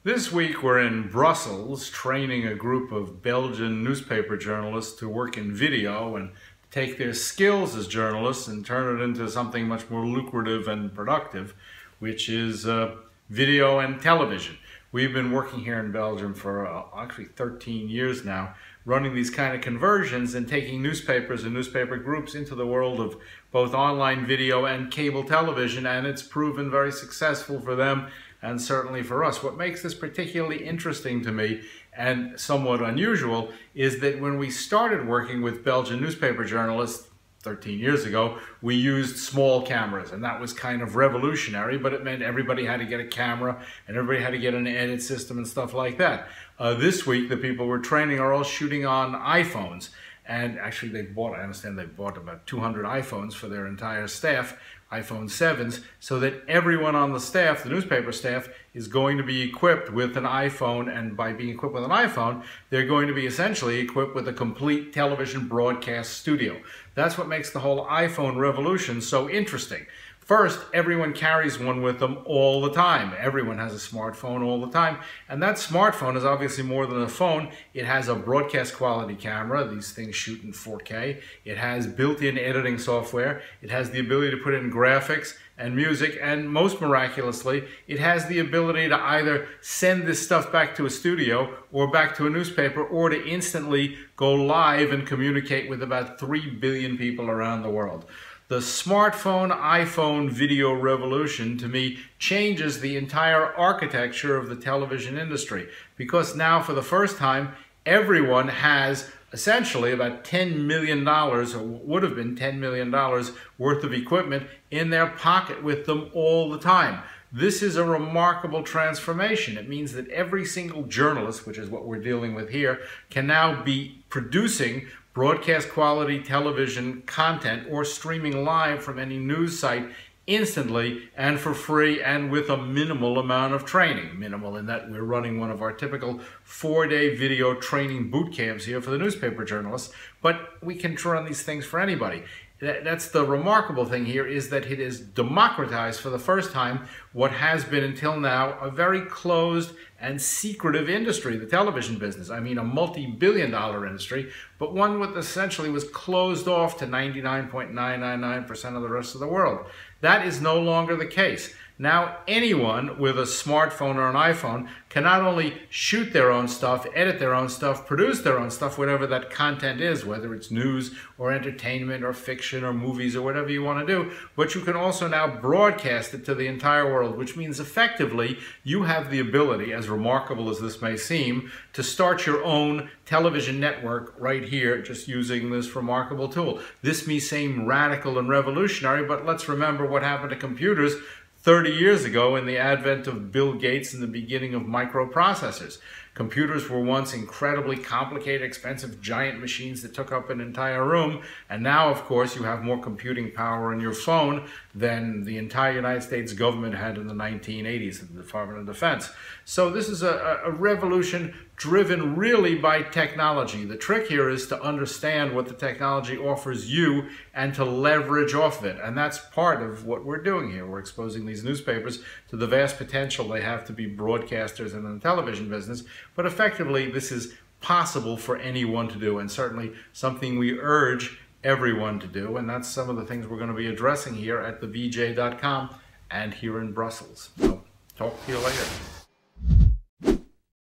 This week we're in Brussels training a group of Belgian newspaper journalists to work in video and take their skills as journalists and turn it into something much more lucrative and productive, which is video and television. We've been working here in Belgium for actually 13 years now, running these kind of conversions and taking newspapers and newspaper groups into the world of both online video and cable television, and it's proven very successful for them and certainly for us. What makes this particularly interesting to me and somewhat unusual is that when we started working with Belgian newspaper journalists 13 years ago, we used small cameras, and that was kind of revolutionary, but it meant everybody had to get a camera and everybody had to get an edit system and stuff like that. This week, the people we're training are all shooting on iPhones, and actually I understand they bought about 200 iPhones for their entire staff, iPhone 7s, so that everyone on the staff, the newspaper staff, is going to be equipped with an iPhone, and by being equipped with an iPhone, they're going to be essentially equipped with a complete television broadcast studio. That's what makes the whole iPhone revolution so interesting. First, everyone carries one with them all the time. Everyone has a smartphone all the time. And that smartphone is obviously more than a phone. It has a broadcast quality camera. These things shoot in 4K. It has built-in editing software. It has the ability to put in graphics and music. And most miraculously, it has the ability to either send this stuff back to a studio or back to a newspaper, or to instantly go live and communicate with about 3 billion people around the world. The smartphone, iPhone video revolution, to me, changes the entire architecture of the television industry, because now, for the first time, everyone has essentially about $10 million, or would have been $10 million worth of equipment in their pocket with them all the time. This is a remarkable transformation. It means that every single journalist, which is what we're dealing with here, can now be producing broadcast quality television content or streaming live from any news site instantly and for free and with a minimal amount of training. Minimal in that we're running one of our typical 4-day video training boot camps here for the newspaper journalists, but we can run these things for anybody. That's the remarkable thing here, is that it has democratized for the first time what has been until now a very closed and secretive industry, the television business. I mean, a multi-billion-dollar industry, but one that essentially was closed off to 99.999% of the rest of the world. That is no longer the case. Now, anyone with a smartphone or an iPhone can not only shoot their own stuff, edit their own stuff, produce their own stuff, whatever that content is, whether it's news or entertainment or fiction or movies or whatever you want to do, but you can also now broadcast it to the entire world, which means effectively you have the ability, as remarkable as this may seem, to start your own television network right here just using this remarkable tool. This may seem radical and revolutionary, but let's remember what happened to computers 30 years ago in the advent of Bill Gates and the beginning of microprocessors. Computers were once incredibly complicated, expensive, giant machines that took up an entire room, and now, of course, you have more computing power in your phone than the entire United States government had in the 1980s at the Department of Defense. So this is a revolution driven really by technology. The trick here is to understand what the technology offers you and to leverage off of it, and that's part of what we're doing here. We're exposing these newspapers to the vast potential they have to be broadcasters in the television business. But effectively, this is possible for anyone to do, and certainly something we urge everyone to do. And that's some of the things we're going to be addressing here at thevj.com and here in Brussels. So, talk to you later.